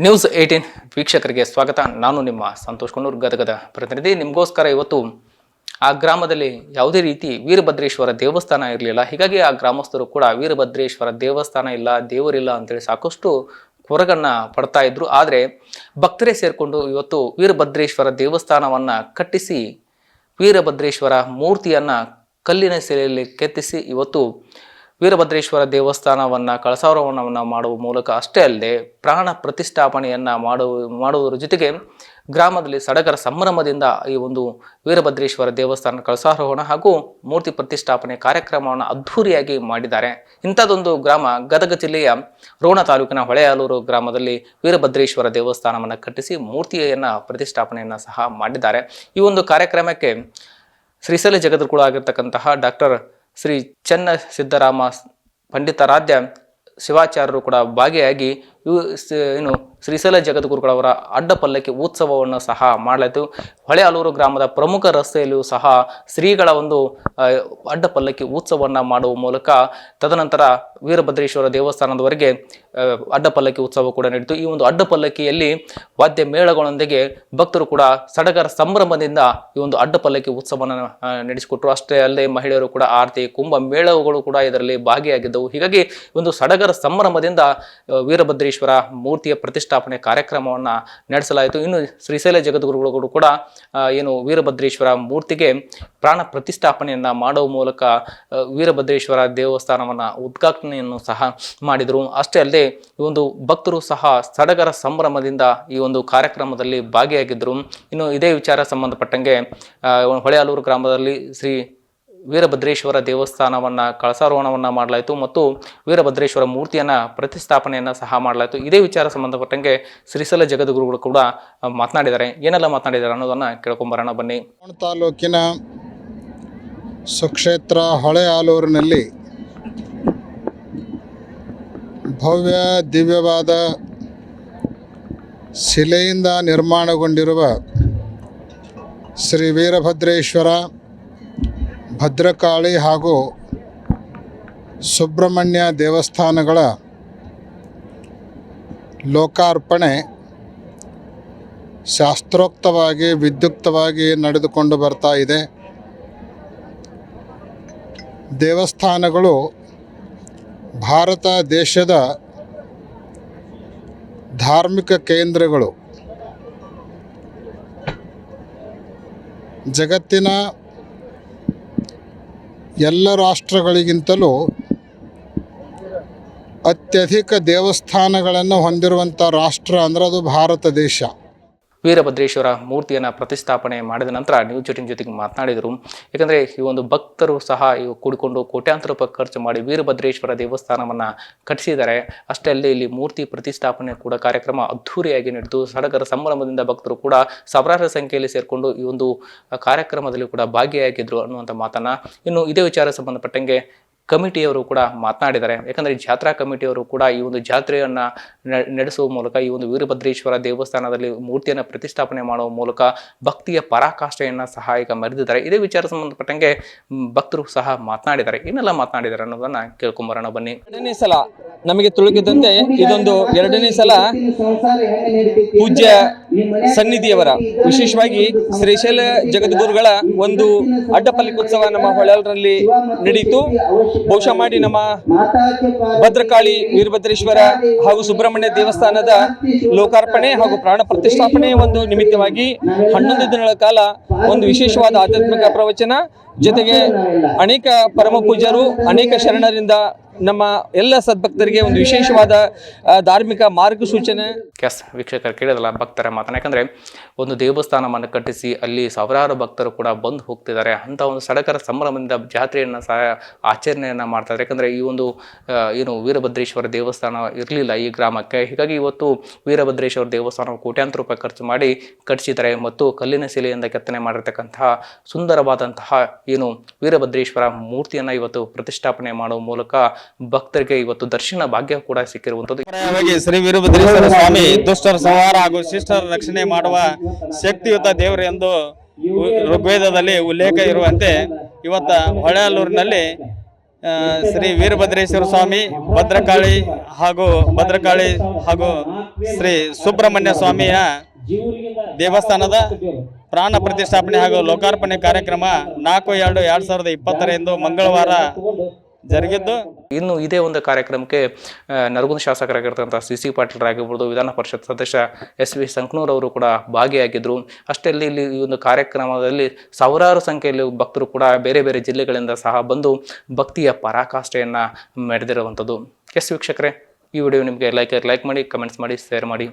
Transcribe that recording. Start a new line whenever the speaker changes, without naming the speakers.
News 18 ವೀಕ್ಷಕರಿಗೆ ಸ್ವಾಗತ. ನಾನು ನಿಮ್ಮ ಸಂತೋಷ್ ಕೊಣ್ಣೂರ್, ಗದಗದ ಪ್ರತಿನಿಧಿ. ನಿಮಗೋಸ್ಕರ ಇವತ್ತು ಆ ಗ್ರಾಮದಲ್ಲಿ ಯಾವುದೇ ರೀತಿ ವೀರಭದ್ರೇಶ್ವರ ದೇವಸ್ಥಾನ ಇರಲಿಲ್ಲ. ಹೀಗಾಗಿ ಆ ಗ್ರಾಮಸ್ಥರು ಕೂಡ ವೀರಭದ್ರೇಶ್ವರ ದೇವಸ್ಥಾನ ಇಲ್ಲ, ದೇವರಿಲ್ಲ ಅಂತೇಳಿ ಸಾಕಷ್ಟು ಹೊರಗನ್ನ ಪಡ್ತಾ ಇದ್ರು. ಆದರೆ ಭಕ್ತರೇ ಸೇರಿಕೊಂಡು ಇವತ್ತು ವೀರಭದ್ರೇಶ್ವರ ದೇವಸ್ಥಾನವನ್ನ ಕಟ್ಟಿಸಿ ವೀರಭದ್ರೇಶ್ವರ ಮೂರ್ತಿಯನ್ನ ಕಲ್ಲಿನ ಶಿಲೆಯಲ್ಲಿ ಕೆತ್ತಿಸಿ ಇವತ್ತು ವೀರಭದ್ರೇಶ್ವರ ದೇವಸ್ಥಾನವನ್ನು ಕಳಸಾರೋಹಣವನ್ನು ಮಾಡುವ ಮೂಲಕ ಅಷ್ಟೇ ಅಲ್ಲದೆ ಪ್ರಾಣ ಪ್ರತಿಷ್ಠಾಪನೆಯನ್ನು ಮಾಡುವುದರ ಜೊತೆಗೆ ಗ್ರಾಮದಲ್ಲಿ ಸಡಗರ ಸಂಭ್ರಮದಿಂದ ಈ ಒಂದು ವೀರಭದ್ರೇಶ್ವರ ದೇವಸ್ಥಾನ ಕಳಸಾರೋಹಣ ಹಾಗೂ ಮೂರ್ತಿ ಪ್ರತಿಷ್ಠಾಪನೆ ಕಾರ್ಯಕ್ರಮವನ್ನು ಅದ್ಧೂರಿಯಾಗಿ ಮಾಡಿದ್ದಾರೆ. ಇಂಥದ್ದೊಂದು ಗ್ರಾಮ ಗದಗ ಜಿಲ್ಲೆಯ ರೋಣ ತಾಲೂಕಿನ ಹೊಳೆಯಾಲೂರು ಗ್ರಾಮದಲ್ಲಿ ವೀರಭದ್ರೇಶ್ವರ ದೇವಸ್ಥಾನವನ್ನು ಕಟ್ಟಿಸಿ ಮೂರ್ತಿಯನ್ನು ಪ್ರತಿಷ್ಠಾಪನೆಯನ್ನು ಸಹ ಮಾಡಿದ್ದಾರೆ. ಈ ಒಂದು ಕಾರ್ಯಕ್ರಮಕ್ಕೆ ಶ್ರೀಶೈಲ ಜಗದ್ಗುರು ಆಗಿರ್ತಕ್ಕಂತಹ ಡಾಕ್ಟರ್ ಶ್ರೀ ಚೆನ್ನ ಸಿದ್ದರಾಮ ಪಂಡಿತಾರಾಧ್ಯ ಶಿವಾಚಾರ್ಯರು ಕೂಡ ಭಾಗಿಯಾಗಿ ಶ್ರೀಶೈಲ ಜಗದ್ಗುರುಗಳವರ ಅಡ್ಡ ಪಲ್ಲಕ್ಕಿ ಉತ್ಸವವನ್ನು ಸಹ ಮಾಡಲಾಯಿತು. ಹೊಳೆಯಾಲೂರು ಗ್ರಾಮದ ಪ್ರಮುಖ ರಸ್ತೆಯಲ್ಲಿಯೂ ಸಹ ಶ್ರೀಗಳ ಒಂದು ಅಡ್ಡ ಪಲ್ಲಕ್ಕಿ ಉತ್ಸವವನ್ನು ಮಾಡುವ ಮೂಲಕ ತದನಂತರ ವೀರಭದ್ರೇಶ್ವರ ದೇವಸ್ಥಾನದವರೆಗೆ ಅಡ್ಡ ಪಲ್ಲಕ್ಕಿ ಉತ್ಸವ ಕೂಡ ನಡೆಯಿತು. ಈ ಒಂದು ಅಡ್ಡ ಪಲ್ಲಕ್ಕಿಯಲ್ಲಿ ವಾದ್ಯ ಮೇಳಗಳೊಂದಿಗೆ ಭಕ್ತರು ಕೂಡ ಸಡಗರ ಸಂಭ್ರಮದಿಂದ ಈ ಒಂದು ಅಡ್ಡ ಪಲ್ಲಕ್ಕಿ ಉತ್ಸವವನ್ನು ನಡೆಸಿಕೊಟ್ರು. ಅಷ್ಟೇ ಅಲ್ಲದೆ ಮಹಿಳೆಯರು ಕೂಡ ಆರತಿ ಕುಂಭ ಮೇಳಗಳು ಕೂಡ ಇದರಲ್ಲಿ ಭಾಗಿಯಾಗಿದ್ದವು. ಹೀಗಾಗಿ ಒಂದು ಸಡಗರ ಸಂಭ್ರಮದಿಂದ ವೀರಭದ್ರೇಶ್ವರ ಮೂರ್ತಿಯ ಪ್ರತಿಷ್ಠಾಪನೆ ಕಾರ್ಯಕ್ರಮವನ್ನು ನಡೆಸಲಾಯಿತು. ಇನ್ನು ಶ್ರೀಶೈಲ ಜಗದ್ಗುರುಗಳು ಕೂಡ ವೀರಭದ್ರೇಶ್ವರ ಮೂರ್ತಿಗೆ ಪ್ರಾಣ ಪ್ರತಿಷ್ಠಾಪನೆಯನ್ನ ಮಾಡುವ ಮೂಲಕ ವೀರಭದ್ರೇಶ್ವರ ದೇವಸ್ಥಾನವನ್ನ ಉದ್ಘಾಟನೆಯನ್ನು ಸಹ ಮಾಡಿದರು. ಅಷ್ಟೇ ಅಲ್ಲದೆ ಈ ಒಂದು ಭಕ್ತರು ಸಹ ಸಡಗರ ಸಂಭ್ರಮದಿಂದ ಈ ಒಂದು ಕಾರ್ಯಕ್ರಮದಲ್ಲಿ ಭಾಗಿಯಾಗಿದ್ದರು. ಇನ್ನು ಇದೇ ವಿಚಾರ ಸಂಬಂಧಪಟ್ಟಂಗೆ ಹೊಳೆಯಾಲೂರು ಗ್ರಾಮದಲ್ಲಿ ಶ್ರೀ ವೀರಭದ್ರೇಶ್ವರ ದೇವಸ್ಥಾನವನ್ನ ಕಳಸಾರೋಹಣವನ್ನ ಮಾಡಲಾಯಿತು ಮತ್ತು ವೀರಭದ್ರೇಶ್ವರ ಮೂರ್ತಿಯನ್ನ ಪ್ರತಿಷ್ಠಾಪನೆಯನ್ನ ಸಹ ಮಾಡಲಾಯಿತು. ಇದೇ ವಿಚಾರ ಸಂಬಂಧಪಟ್ಟಂಗೆ ಶ್ರೀಶೈಲ ಜಗದ್ಗುರುಗಳು ಕೂಡ ಮಾತನಾಡಿದ್ದಾರೆ. ಏನೆಲ್ಲ ಮಾತನಾಡಿದ್ದಾರೆ ಅನ್ನೋದನ್ನ ಕೇಳ್ಕೊಂಬರೋಣ ಬನ್ನಿ.
ತಾಲೂಕಿನ ಸುಕ್ಷೇತ್ರ ಹೊಳೆಯಾಲೂರಿನಲ್ಲಿ ಭವ್ಯ ದಿವ್ಯವಾದ ಶಿಲೆಯಿಂದ ನಿರ್ಮಾಣಗೊಂಡಿರುವ ಶ್ರೀ ವೀರಭದ್ರೇಶ್ವರ, ಭದ್ರಕಾಳಿ ಹಾಗೂ ಸುಬ್ರಹ್ಮಣ್ಯ ದೇವಸ್ಥಾನಗಳ ಲೋಕಾರ್ಪಣೆ ಶಾಸ್ತ್ರೋಕ್ತವಾಗಿ ವಿದ್ಯುಕ್ತವಾಗಿ ನಡೆದುಕೊಂಡು ಬರ್ತಾ ಇದೆ. ದೇವಸ್ಥಾನಗಳು ಭಾರತ ದೇಶದ ಧಾರ್ಮಿಕ ಕೇಂದ್ರಗಳು. ಜಗತ್ತಿನ ಎಲ್ಲ ರಾಷ್ಟ್ರಗಳಿಗಿಂತಲೂ ಅತ್ಯಧಿಕ ದೇವಸ್ಥಾನಗಳನ್ನು ಹೊಂದಿರುವಂಥ ರಾಷ್ಟ್ರ ಅಂದರೆ ಅದು ಭಾರತ ದೇಶ.
ವೀರಭದ್ರೇಶ್ವರ ಮೂರ್ತಿಯನ್ನು ಪ್ರತಿಷ್ಠಾಪನೆ ಮಾಡಿದ ನಂತರ ನ್ಯೂಸ್ 18 ಜೊತೆಗೆ ಮಾತನಾಡಿದರು. ಯಾಕಂದರೆ ಈ ಒಂದು ಭಕ್ತರು ಸಹ ಕೂಡಿಕೊಂಡು ಕೋಟ್ಯಾಂತರ ರೂಪಾಯಿ ಖರ್ಚು ಮಾಡಿ ವೀರಭದ್ರೇಶ್ವರ ದೇವಸ್ಥಾನವನ್ನು ಕಟ್ಟಿಸಿದ್ದಾರೆ. ಅಷ್ಟೇ ಅಲ್ಲದೆ ಇಲ್ಲಿ ಮೂರ್ತಿ ಪ್ರತಿಷ್ಠಾಪನೆ ಕೂಡ ಕಾರ್ಯಕ್ರಮ ಅದ್ಧೂರಿಯಾಗಿ ನಡೆದು ಸಡಗರ ಸಂಭ್ರಮದಿಂದ ಭಕ್ತರು ಕೂಡ ಸಾವಿರಾರು ಸಂಖ್ಯೆಯಲ್ಲಿ ಸೇರಿಕೊಂಡು ಈ ಒಂದು ಕಾರ್ಯಕ್ರಮದಲ್ಲಿ ಕೂಡ ಭಾಗಿಯಾಗಿದ್ದರು ಅನ್ನುವಂಥ ಮಾತನ್ನು. ಇನ್ನು ಇದೇ ವಿಚಾರ ಸಂಬಂಧಪಟ್ಟಂಗೆ ಕಮಿಟಿಯವರು ಕೂಡ ಮಾತನಾಡಿದ್ದಾರೆ. ಯಾಕಂದರೆ ಜಾತ್ರಾ ಕಮಿಟಿಯವರು ಕೂಡ ಈ ಒಂದು ಜಾತ್ರೆಯನ್ನು ನಡೆಸುವ ಮೂಲಕ ಈ ಒಂದು ವೀರಭದ್ರೇಶ್ವರ ದೇವಸ್ಥಾನದಲ್ಲಿ ಮೂರ್ತಿಯನ್ನು ಪ್ರತಿಷ್ಠಾಪನೆ ಮಾಡುವ ಮೂಲಕ ಭಕ್ತಿಯ ಪರಾಕಾಷ್ಠೆಯನ್ನು ಸಹ ಈಗ ಮೆರೆದಿದ್ದಾರೆ. ಇದೇ ವಿಚಾರ ಸಂಬಂಧಪಟ್ಟಂಗೆ ಭಕ್ತರು ಸಹ ಮಾತನಾಡಿದ್ದಾರೆ. ಏನೆಲ್ಲ ಮಾತನಾಡಿದ್ದಾರೆ ಅನ್ನೋದನ್ನ ಕೇಳ್ಕೊಂಬರೋಣ ಬನ್ನಿ.
ಎರಡನೇ ಸಲ ನಮಗೆ ತಿಳಿದಂತೆ ಇದೊಂದು ಎರಡನೇ ಸಲ ಪೂಜ್ಯ ಸನ್ನಿಧಿಯವರ, ವಿಶೇಷವಾಗಿ ಶ್ರೀಶೈಲ ಜಗದ್ಗುರುಗಳ ಒಂದು ಅಡ್ಡಪಲ್ಲಕ್ಕಿ ಉತ್ಸವ ನಮ್ಮ ಹೊಳೆಯಾಲೂರಲ್ಲಿ ನಡೆಯಿತು. ಬಹುಶಃ ಮಾಡಿ ನಮ್ಮ ಭದ್ರಕಾಳಿ, ವೀರಭದ್ರೇಶ್ವರ ಹಾಗೂ ಸುಬ್ರಹ್ಮಣ್ಯ ದೇವಸ್ಥಾನದ ಲೋಕಾರ್ಪಣೆ ಹಾಗೂ ಪ್ರಾಣ ಪ್ರತಿಷ್ಠಾಪನೆ ಒಂದು ನಿಮಿತ್ತವಾಗಿ 11 ದಿನಗಳ ಕಾಲ ಒಂದು ವಿಶೇಷವಾದ ಆಧ್ಯಾತ್ಮಿಕ ಪ್ರವಚನ ಜೊತೆಗೆ ಅನೇಕ ಪರಮ ಪೂಜ್ಯರು, ಅನೇಕ ಶರಣರಿಂದ ನಮ್ಮ ಎಲ್ಲ ಸದ್ಭಕ್ತರಿಗೆ ಒಂದು ವಿಶೇಷವಾದ ಧಾರ್ಮಿಕ ಮಾರ್ಗಸೂಚನೆ.
ವೀಕ್ಷಕರು ಕೇಳಿದಲ್ಲ ಭಕ್ತರ ಮಾತನ್ನ. ಯಾಕಂದ್ರೆ ಒಂದು ದೇವಸ್ಥಾನವನ್ನು ಕಟ್ಟಿಸಿ ಅಲ್ಲಿ ಸಾವಿರಾರು ಭಕ್ತರು ಕೂಡ ಬಂದು ಹೋಗ್ತಿದ್ದಾರೆ. ಅಂತ ಒಂದು ಸಡಗರ ಸಂಭ್ರಮದಿಂದ ಜಾತ್ರೆಯನ್ನು ಸಹ ಆಚರಣೆಯನ್ನ ಮಾಡ್ತಾರೆ. ಯಾಕಂದ್ರೆ ಈ ಒಂದು ವೀರಭದ್ರೇಶ್ವರ ದೇವಸ್ಥಾನ ಇರಲಿಲ್ಲ ಈ ಗ್ರಾಮಕ್ಕೆ. ಹೀಗಾಗಿ ಇವತ್ತು ವೀರಭದ್ರೇಶ್ವರ ದೇವಸ್ಥಾನ ಕೋಟ್ಯಾಂತರ ರೂಪಾಯಿ ಖರ್ಚು ಮಾಡಿ ಕಟ್ಟಿಸಿದ್ದಾರೆ ಮತ್ತು ಕಲ್ಲಿನ ಶಿಲೆಯಿಂದ ಕೆತ್ತನೆ ಮಾಡಿರ್ತಕ್ಕಂತಹ ಸುಂದರವಾದಂತಹ ವೀರಭದ್ರೇಶ್ವರ ಮೂರ್ತಿಯನ್ನ ಇವತ್ತು ಪ್ರತಿಷ್ಠಾಪನೆ ಮಾಡುವ ಮೂಲಕ ಭಕ್ತರಿಗೆ ಇವತ್ತು ದರ್ಶನ ಭಾಗ್ಯ ಕೂಡ ಸಿಕ್ಕಿರುವಂತದ್ದು.
ಶ್ರೀ ವೀರಭದ್ರೇಶ್ವರ ಸ್ವಾಮಿ ದುಷ್ಟರ ಸಂಹಾರ ಹಾಗೂ ಶಿಷ್ಟರ ರಕ್ಷಣೆ ಮಾಡುವ ಶಕ್ತಿಯುತ ದೇವರು ಎಂದು ಋಗ್ವೇದದಲ್ಲಿ ಉಲ್ಲೇಖ ಇರುವಂತೆ ಇವತ್ತ ಹೊಳೆಯಾಲೂರಿನಲ್ಲಿ ಶ್ರೀ ವೀರಭದ್ರೇಶ್ವರ ಸ್ವಾಮಿ ಭದ್ರಕಾಳಿ ಹಾಗೂ ಶ್ರೀ ಸುಬ್ರಹ್ಮಣ್ಯ ಸ್ವಾಮಿಯ ದೇವಸ್ಥಾನದ ಪ್ರಾಣ ಪ್ರತಿಷ್ಠಾಪನೆ ಹಾಗೂ ಲೋಕಾರ್ಪಣೆ ಕಾರ್ಯಕ್ರಮ 4/2/2020 ಮಂಗಳವಾರ ಜರುಗಿದ್ದು,
ಇನ್ನು ಇದೇ ಒಂದು ಕಾರ್ಯಕ್ರಮಕ್ಕೆ ನರಗುಂದ ಶಾಸಕರಾಗಿರ್ತಕ್ಕಂಥ ಸಿ ಪಾಟೀಲರಾಗಿರ್ಬೋದು, ವಿಧಾನ ಪರಿಷತ್ ಸದಸ್ಯ SV ಸಂಕನೂರ್ ಅವರು ಕೂಡ ಭಾಗಿಯಾಗಿದ್ದರು. ಅಷ್ಟೇ ಇಲ್ಲಿ ಈ ಒಂದು ಕಾರ್ಯಕ್ರಮದಲ್ಲಿ ಸಾವಿರಾರು ಸಂಖ್ಯೆಯಲ್ಲಿ ಭಕ್ತರು ಕೂಡ ಬೇರೆ ಬೇರೆ ಜಿಲ್ಲೆಗಳಿಂದ ಸಹ ಬಂದು ಭಕ್ತಿಯ ಪರಾಕಾಷ್ಠೆಯನ್ನು ಮೆರೆದಿರುವಂಥದ್ದು. ವೀಕ್ಷಕರೇ, ಈ ವಿಡಿಯೋ ನಿಮಗೆ ಲೈಕ್ ಮಾಡಿ, ಕಮೆಂಟ್ಸ್ ಮಾಡಿ, ಶೇರ್ ಮಾಡಿ.